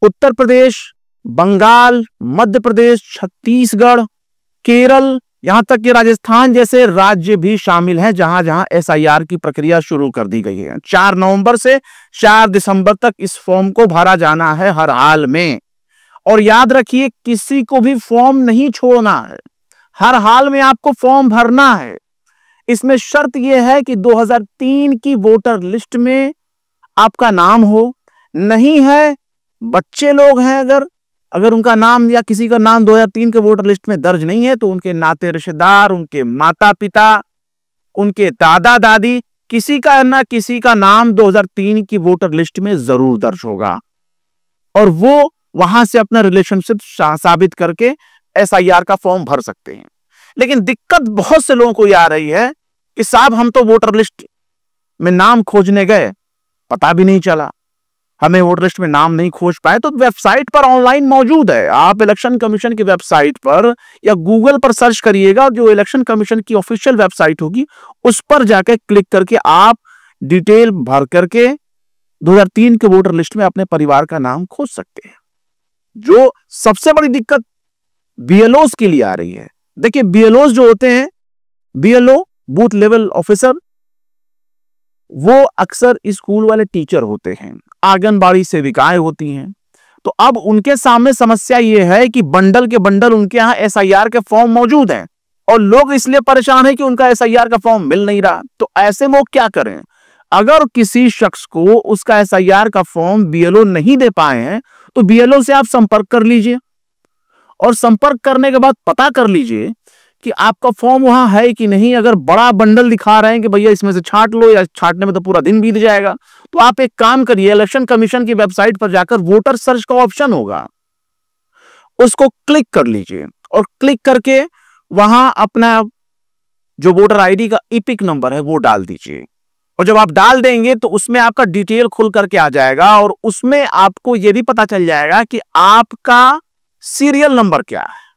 उत्तर प्रदेश, बंगाल, मध्य प्रदेश, छत्तीसगढ़, केरल, यहां तक कि राजस्थान जैसे राज्य भी शामिल हैं जहां जहां एसआईआर की प्रक्रिया शुरू कर दी गई है। 4 नवंबर से 4 दिसंबर तक इस फॉर्म को भरा जाना है हर हाल में। और याद रखिए, किसी को भी फॉर्म नहीं छोड़ना है, हर हाल में आपको फॉर्म भरना है। इसमें शर्त यह है कि 2003 की वोटर लिस्ट में आपका नाम हो। नहीं है, बच्चे लोग हैं, अगर उनका नाम या किसी का नाम 2003 के वोटर लिस्ट में दर्ज नहीं है तो उनके नाते रिश्तेदार, उनके माता पिता, उनके दादा दादी, किसी का ना किसी का नाम 2003 की वोटर लिस्ट में जरूर दर्ज होगा और वो वहां से अपना रिलेशनशिप साबित करके एसआईआर का फॉर्म भर सकते हैं। लेकिन दिक्कत बहुत से लोगों को ये आ रही है कि साहब हम तो वोटर लिस्ट में नाम खोजने गए, पता भी नहीं चला, हमें वोटर लिस्ट में नाम नहीं खोज पाए। तो वेबसाइट पर ऑनलाइन मौजूद है, आप इलेक्शन कमीशन की वेबसाइट पर या गूगल पर सर्च करिएगा, जो इलेक्शन कमीशन की ऑफिशियल वेबसाइट होगी उस पर जाकर क्लिक करके आप डिटेल भर करके 2003 के वोटर लिस्ट में अपने परिवार का नाम खोज सकते हैं। जो सबसे बड़ी दिक्कत बीएलओस के लिए आ रही है, देखिए बीएलओस जो होते हैं, बीएलओ बूथ लेवल ऑफिसर, वो अक्सर स्कूल वाले टीचर होते हैं, आंगनबाड़ी सेविकाएं होती हैं। तो अब उनके सामने समस्या यह है कि बंडल के बंडल उनके यहां एसआईआर के फॉर्म मौजूद हैं और लोग इसलिए परेशान हैं कि उनका एसआईआर का फॉर्म मिल नहीं रहा। तो ऐसे में वो क्या करें? अगर किसी शख्स को उसका एसआईआर का फॉर्म बीएलओ नहीं दे पाए हैं तो बीएलओ से आप संपर्क कर लीजिए और संपर्क करने के बाद पता कर लीजिए कि आपका फॉर्म वहां है कि नहीं। अगर बड़ा बंडल दिखा रहे हैं कि भैया इसमें से छांट लो, या छांटने में तो पूरा दिन बीत जाएगा, तो आप एक काम करिए, इलेक्शन कमीशन की वेबसाइट पर जाकर वोटर सर्च का ऑप्शन होगा, उसको क्लिक कर लीजिए और क्लिक करके वहां अपना जो वोटर आईडी का इपिक नंबर है वो डाल दीजिए। और जब आप डाल देंगे तो उसमें आपका डिटेल खुल करके आ जाएगा और उसमें आपको यह भी पता चल जाएगा कि आपका सीरियल नंबर क्या है।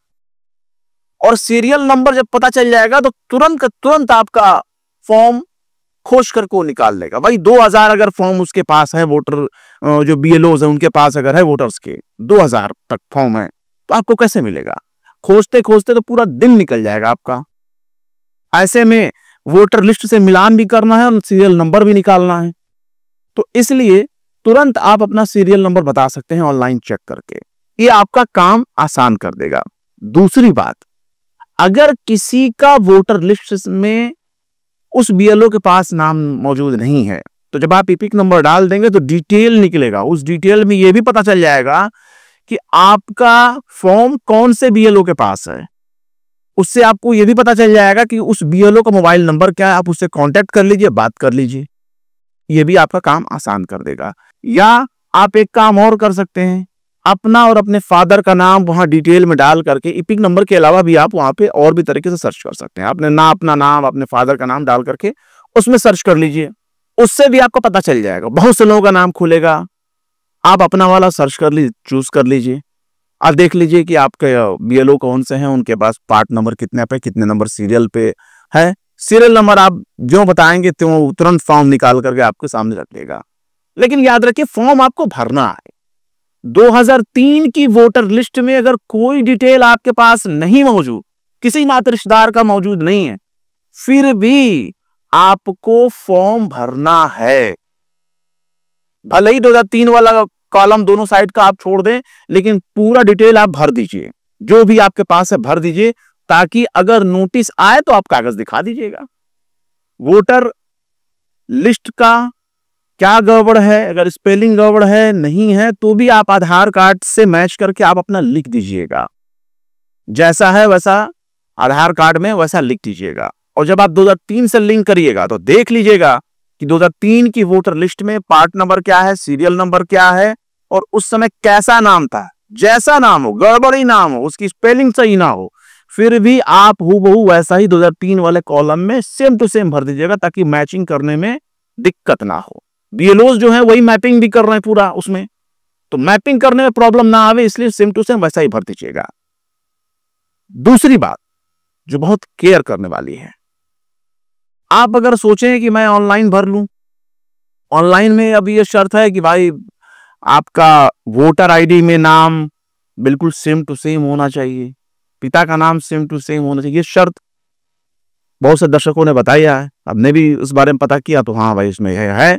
और सीरियल नंबर जब पता चल जाएगा तो तुरंत आपका फॉर्म खोज करके निकाल लेगा। भाई 2000 अगर फॉर्म उसके पास है, वोटर जो बीएलओ है उनके पास अगर है वोटर्स के 2000 तक फॉर्म है, तो आपको कैसे मिलेगा? खोजते खोजते तो पूरा दिन निकल जाएगा आपका। ऐसे में वोटर लिस्ट से मिलान भी करना है और सीरियल नंबर भी निकालना है। तो इसलिए तुरंत आप अपना सीरियल नंबर बता सकते हैं ऑनलाइन चेक करके, ये आपका काम आसान कर देगा। दूसरी बात, अगर किसी का वोटर लिस्ट में उस बीएलओ के पास नाम मौजूद नहीं है तो जब आप इपिक नंबर डाल देंगे तो डिटेल निकलेगा। उस डिटेल में यह भी पता चल जाएगा कि आपका फॉर्म कौन से बीएलओ के पास है। उससे आपको यह भी पता चल जाएगा कि उस बीएलओ का मोबाइल नंबर क्या है, आप उससे कांटेक्ट कर लीजिए, बात कर लीजिए। यह भी आपका काम आसान कर देगा। या आप एक काम और कर सकते हैं, अपना और अपने फादर का नाम वहां डिटेल में डाल करके इपिक नंबर के अलावा भी आप वहां पे और भी तरीके से सर्च कर सकते हैं। अपना नाम अपने फादर का नाम डाल करके उसमें सर्च कर लीजिए, उससे भी आपको पता चल जाएगा। बहुत से लोगों का नाम खुलेगा, आप अपना वाला सर्च कर लीजिए, चूज कर लीजिए और देख लीजिए कि आपके बीएलओ कौन से हैं, उनके पास पार्ट नंबर कितने पे, कितने नंबर सीरियल पे है। सीरियल नंबर आप जो बताएंगे तो तुरंत फॉर्म निकाल करके आपके सामने रख देगा। लेकिन याद रखिए, फॉर्म आपको भरना है। 2003 की वोटर लिस्ट में अगर कोई डिटेल आपके पास नहीं मौजूद, किसी नाते रिश्तेदार का मौजूद नहीं है, फिर भी आपको फॉर्म भरना है। भले ही 2003 वाला कॉलम दोनों साइड का आप छोड़ दें, लेकिन पूरा डिटेल आप भर दीजिए, जो भी आपके पास है भर दीजिए, ताकि अगर नोटिस आए तो आप कागज दिखा दीजिएगा। वोटर लिस्ट का क्या गड़बड़ है, अगर स्पेलिंग गड़बड़ है नहीं है तो भी आप आधार कार्ड से मैच करके आप अपना लिख दीजिएगा, जैसा है वैसा आधार कार्ड में वैसा लिख दीजिएगा। और जब आप 2003 से लिंक करिएगा तो देख लीजिएगा कि 2003 की वोटर लिस्ट में पार्ट नंबर क्या है, सीरियल नंबर क्या है और उस समय कैसा नाम था। जैसा नाम हो, गड़बड़ी नाम हो, उसकी स्पेलिंग सही ना हो, फिर भी आप हूबहू वैसा ही 2003 वाले कॉलम में सेम टू सेम भर दीजिएगा, ताकि मैचिंग करने में दिक्कत ना हो। बीएलओ जो है वही मैपिंग भी कर रहे हैं पूरा उसमें, तो मैपिंग करने में प्रॉब्लम ना आवे, इसलिए सेम टू सेम वैसा ही भर दीजिएगा। दूसरी बात जो बहुत केयर करने वाली है, आप अगर सोचें कि मैं ऑनलाइन भर लूं, ऑनलाइन में अभी ये शर्त है कि भाई आपका वोटर आईडी में नाम बिल्कुल सेम टू सेम होना चाहिए, पिता का नाम सेम टू सेम होना चाहिए। ये शर्त बहुत से दर्शकों ने बताया है, हमने भी उस बारे में पता किया तो हाँ भाई इसमें है।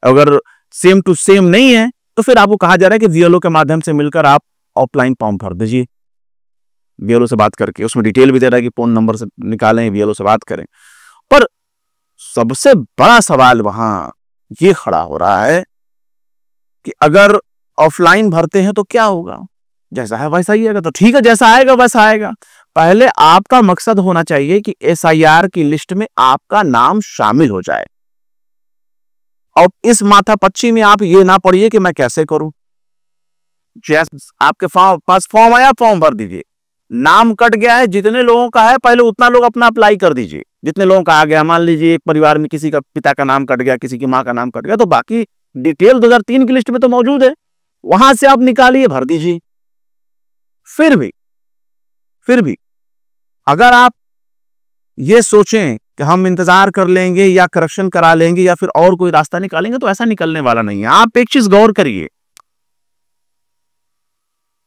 अगर सेम टू सेम नहीं है तो फिर आपको कहा जा रहा है कि बीएलओ के माध्यम से मिलकर आप ऑफलाइन फॉर्म भर दीजिए, बीएलओ से बात करके। उसमें डिटेल भी दे रहा है कि फोन नंबर से निकालें, बीएलओ से बात करें। पर सबसे बड़ा सवाल वहां ये खड़ा हो रहा है कि अगर ऑफलाइन भरते हैं तो क्या होगा, जैसा है वैसा ही आएगा। तो ठीक है, जैसा आएगा वैसा आएगा। पहले आपका मकसद होना चाहिए कि एसआईआर की लिस्ट में आपका नाम शामिल हो जाए। और इस माथापच्ची में आप ये ना पड़िए कि मैं कैसे करूं। आपके पास फॉर्म आया, फॉर्म भर दीजिए। नाम कट गया है, जितने लोगों का है पहले उतना लोग अपना अप्लाई कर दीजिए। जितने लोगों का आ गया, मान लीजिए एक परिवार में किसी का पिता का नाम कट गया, किसी की मां का नाम कट गया, तो बाकी डिटेल 2003 की लिस्ट में तो मौजूद है, वहां से आप निकालिए, भर दीजिए। फिर भी अगर आप ये सोचें कि हम इंतजार कर लेंगे या करेक्शन करा लेंगे या फिर और कोई रास्ता निकालेंगे, तो ऐसा निकलने वाला नहीं है। आप एक चीज गौर करिए,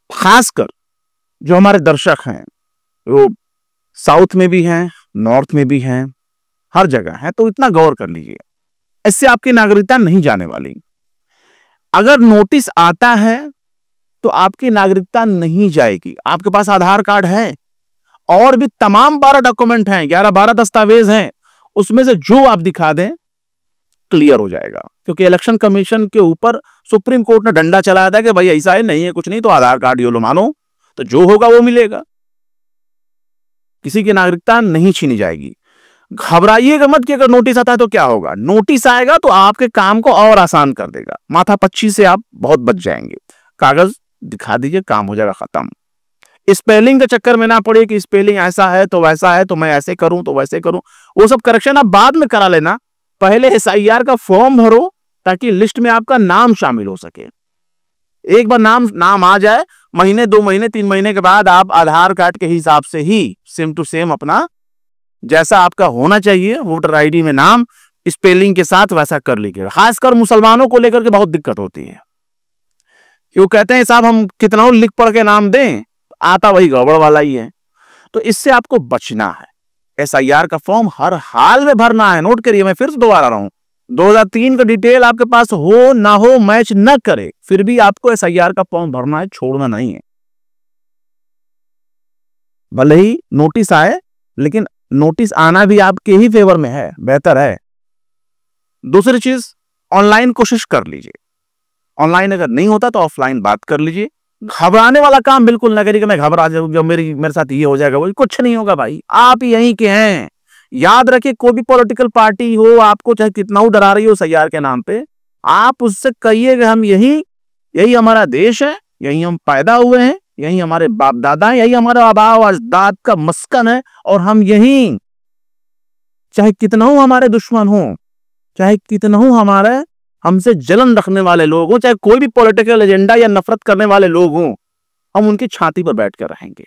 खासकर जो हमारे दर्शक हैं वो साउथ में भी हैं, नॉर्थ में भी हैं, हर जगह है, तो इतना गौर कर लीजिए, इससे आपकी नागरिकता नहीं जाने वाली। अगर नोटिस आता है तो आपकी नागरिकता नहीं जाएगी। आपके पास आधार कार्ड है और भी तमाम 12 डॉक्यूमेंट हैं, 11-12 दस्तावेज हैं, उसमें से जो आप दिखा दें क्लियर हो जाएगा। क्योंकि इलेक्शन कमीशन के ऊपर सुप्रीम कोर्ट ने डंडा चलाया था कि भाई ऐसा है, नहीं है कुछ नहीं, तो आधार कार्ड ये लो मानो, तो जो होगा वो मिलेगा, किसी की नागरिकता नहीं छीनी जाएगी। घबराइएगा मत कि अगर नोटिस आता है तो क्या होगा। नोटिस आएगा तो आपके काम को और आसान कर देगा, माथापच्ची से आप बहुत बच जाएंगे। कागज दिखा दीजिए, काम हो जाएगा खत्म। स्पेलिंग के चक्कर में ना पड़े कि स्पेलिंग ऐसा है तो वैसा है, तो मैं ऐसे करूं तो वैसे करूं, वो सब करेक्शन आप बाद में करा लेना। पहले एसआईआर का फॉर्म भरो ताकि लिस्ट में आपका नाम शामिल हो सके। एक बार नाम आ जाए, महीने 2 महीने 3 महीने के बाद आप आधार कार्ड के हिसाब से ही सेम टू सेम अपना जैसा आपका होना चाहिए वोटर आईडी में नाम स्पेलिंग के साथ वैसा कर लीजिएगा। खासकर मुसलमानों को लेकर के बहुत दिक्कत होती है, क्यों कहते हैं साहब हम कितना लिख पढ़ के नाम दें, आता वही गड़बड़ वाला ही है। तो इससे आपको बचना है। एसआईआर का फॉर्म हर हाल में भरना है। नोट करिए, मैं फिर से दोबारा रहा हूं, 2003 का डिटेल आपके पास हो ना हो, मैच न करे, फिर भी आपको एसआईआर का फॉर्म भरना है, छोड़ना नहीं है। भले ही नोटिस आए, लेकिन नोटिस आना भी आपके ही फेवर में है, बेहतर है। दूसरी चीज, ऑनलाइन कोशिश कर लीजिए। ऑनलाइन अगर नहीं होता तो ऑफलाइन बात कर लीजिए। घबराने वाला काम बिल्कुल ना करिए कि मैं घबरा जाऊंगा, मेरे साथ ये हो जाएगा, वो कुछ नहीं होगा भाई, आप यहीं के हैं। याद रखिए, कोई भी पॉलिटिकल पार्टी हो, आपको चाहे कितना हो डरा रही हो एसआईआर के नाम पे, आप उससे कहिए कि हम यही हमारा देश है, यही हम पैदा हुए हैं, यही हमारे बाप दादा है, यही हमारा आबाओ अजदाद का मस्कन है, और हम यही, चाहे कितना हो हमारे दुश्मन हो, चाहे कितना हो हमारे हमसे जलन रखने वाले लोग हो, चाहे कोई भी पॉलिटिकल एजेंडा या नफरत करने वाले लोग हों, हम उनकी छाती पर बैठकर रहेंगे।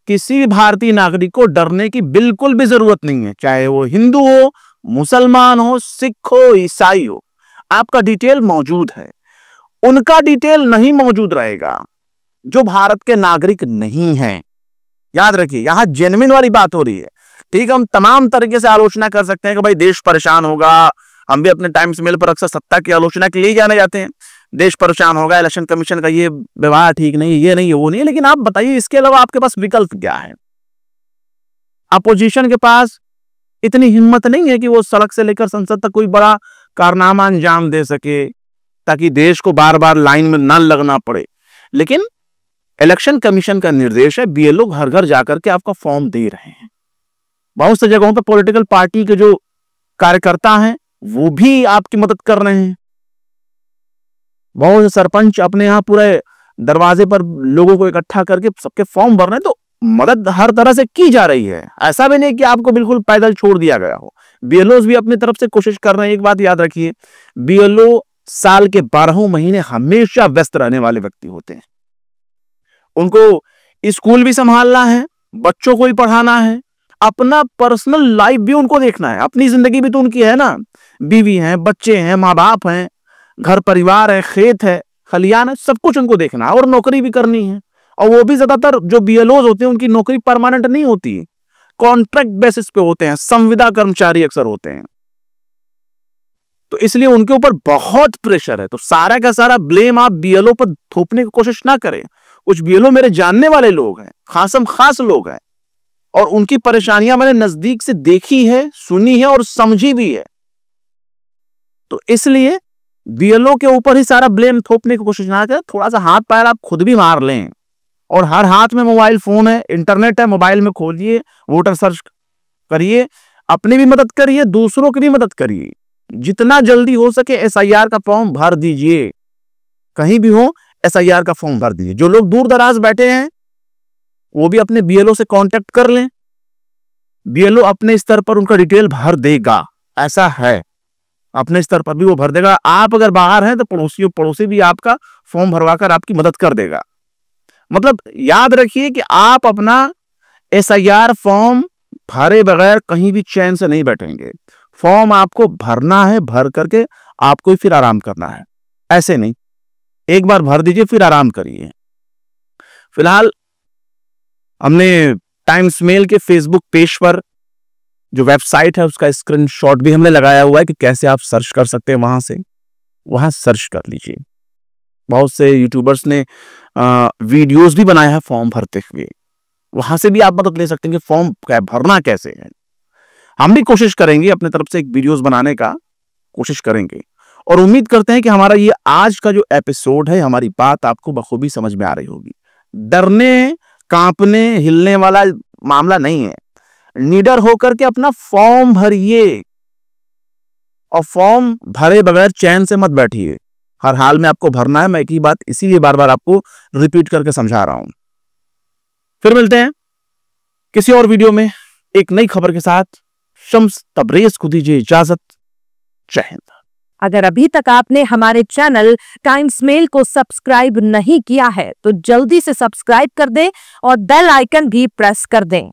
किसी भी भारतीय नागरिक को डरने की बिल्कुल भी जरूरत नहीं है, चाहे वो हिंदू हो, मुसलमान हो, सिख हो, ईसाई हो। आपका डिटेल मौजूद है, उनका डिटेल नहीं मौजूद रहेगा जो भारत के नागरिक नहीं हैं। याद रखिए, यहां जेन्युइन वाली बात हो रही है। ठीक, हम तमाम तरीके से आलोचना कर सकते हैं कि भाई देश परेशान होगा, हम भी अपने टाइम्स मेल पर अक्सर सत्ता की आलोचना के लिए जाने जाते हैं, देश परेशान होगा, इलेक्शन कमीशन का ये व्यवहार ठीक नहीं, ये नहीं है, वो नहीं है। लेकिन आप बताइए, इसके अलावा आपके पास विकल्प क्या है? अपोजिशन के पास इतनी हिम्मत नहीं है कि वो सड़क से लेकर संसद तक कोई बड़ा कारनामा अंजाम दे सके ताकि देश को बार बार लाइन में न लगना पड़े। लेकिन इलेक्शन कमीशन का निर्देश है, बीएलओ घर घर जाकर के आपका फॉर्म दे रहे हैं। बहुत सी जगहों पर पॉलिटिकल पार्टी के जो कार्यकर्ता हैं वो भी आपकी मदद कर रहे हैं। बहुत से सरपंच अपने यहां पूरे दरवाजे पर लोगों को इकट्ठा करके सबके फॉर्म भर रहे हैं। तो मदद हर तरह से की जा रही है, ऐसा भी नहीं कि आपको बिल्कुल पैदल छोड़ दिया गया हो। बीएलओ भी अपनी तरफ से कोशिश कर रहे हैं। एक बात याद रखिए, बीएलओ साल के 12 महीने हमेशा व्यस्त रहने वाले व्यक्ति होते हैं। उनको स्कूल भी संभालना है, बच्चों को भी पढ़ाना है, अपना पर्सनल लाइफ भी उनको देखना है, अपनी जिंदगी भी तो उनकी है ना। बीवी है, बच्चे हैं, माँ बाप हैं, घर परिवार है, खेत है, खलियान है, सब कुछ उनको देखना है और नौकरी भी करनी है। और वो भी ज्यादातर जो बीएलओज होते हैं उनकी नौकरी परमानेंट नहीं होती, कॉन्ट्रैक्ट बेसिस पे होते हैं, संविदा कर्मचारी अक्सर होते हैं। तो इसलिए उनके ऊपर बहुत प्रेशर है। तो सारा का सारा ब्लेम आप बीएलओ पर थोपने की कोशिश ना करें। कुछ बीएलओ मेरे जानने वाले लोग हैं, खासम खास लोग हैं, और उनकी परेशानियां मैंने नजदीक से देखी है, सुनी है और समझी भी है। तो इसलिए बीएलओ के ऊपर ही सारा ब्लेम थोपने की कोशिश ना करें। थोड़ा सा हाथ पैर आप खुद भी मार लें। और हर हाथ में मोबाइल फोन है, इंटरनेट है, मोबाइल में खोलिए, वोटर सर्च करिए, अपनी भी मदद करिए, दूसरों की भी मदद करिए। जितना जल्दी हो सके एसआईआर का फॉर्म भर दीजिए। कहीं भी हो एसआईआर का फॉर्म भर दीजिए। जो लोग दूर दराज बैठे हैं वो भी अपने बीएलओ से कांटेक्ट कर लें। बीएलओ अपने स्तर पर उनका डिटेल भर देगा, ऐसा है, अपने स्तर पर भी वो भर देगा। आप अगर बाहर हैं तो पड़ोसी भी आपका फॉर्म भरवाकर आपकी मदद कर देगा। मतलब याद रखिए कि आप अपना एसआईआर फॉर्म भरे बगैर कहीं भी चैन से नहीं बैठेंगे। फॉर्म आपको भरना है, भर करके आपको फिर आराम करना है। ऐसे नहीं, एक बार भर दीजिए फिर आराम करिए। फिलहाल हमने टाइम्स मेल के फेसबुक पेज पर जो वेबसाइट है उसका स्क्रीनशॉट भी हमने लगाया हुआ है कि कैसे आप सर्च कर सकते हैं। वहां सर्च कर लीजिए। बहुत से यूट्यूबर्स ने वीडियोस भी बनाया है फॉर्म भरते हुए, वहां से भी आप मदद ले सकते हैं कि फॉर्म भरना कैसे है। हम भी कोशिश करेंगे अपने तरफ से एक वीडियोस बनाने का कोशिश करेंगे, और उम्मीद करते हैं कि हमारा ये आज का जो एपिसोड है, हमारी बात आपको बखूबी समझ में आ रही होगी। डरने, कांपने, हिलने वाला मामला नहीं है। निडर होकर के अपना फॉर्म भरिए, और फॉर्म भरे बगैर चैन से मत बैठिए। हर हाल में आपको भरना है। मैं एक ही बात इसीलिए बार बार आपको रिपीट करके समझा रहा हूं। फिर मिलते हैं किसी और वीडियो में एक नई खबर के साथ। शम्स तबरेज को दीजिए इजाजत। जय हिंद। अगर अभी तक आपने हमारे चैनल टाइम्स मेल को सब्सक्राइब नहीं किया है तो जल्दी से सब्सक्राइब कर दें और बेल आइकन भी प्रेस कर दें।